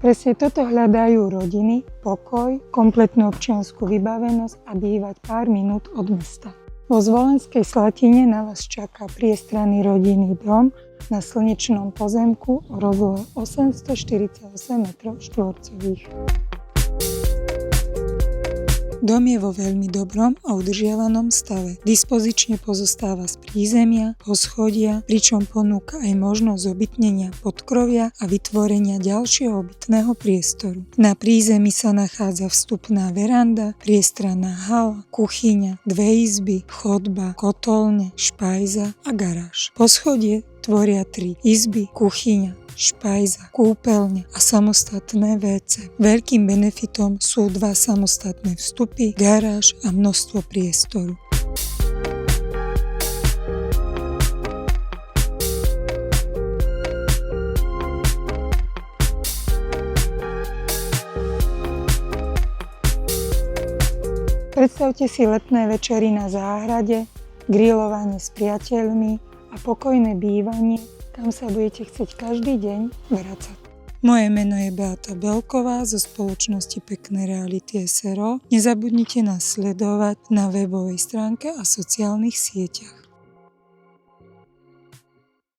Presne toto hľadajú rodiny, pokoj, kompletnú občiansku vybavenosť a bývať pár minút od mesta. Vo Zvolenskej Slatine na vás čaká priestranný rodinný dom na slnečnom pozemku o rozlohe 848 m². Dom je vo veľmi dobrom a udržiavanom stave. Dispozične pozostáva z prízemia, poschodia, pričom ponúka aj možnosť obytnenia podkrovia a vytvorenia ďalšieho obytného priestoru. Na prízemí sa nachádza vstupná veranda, priestranná hala, kuchyňa, 2 izby, chodba, kotolne, špajza a garáž. Poschodie tvoria 3 izby, kuchyňa, špajza, kúpeľne a samostatné WC. Veľkým benefitom sú 2 samostatné vstupy, garáž a množstvo priestoru. Predstavte si letné večery na záhrade, grilovanie s priateľmi a pokojné bývanie, kam sa budete chcieť každý deň vracať. Moje meno je Beata Belková zo spoločnosti Pekné reality SRO. Nezabudnite nás sledovať na webovej stránke a sociálnych sieťach.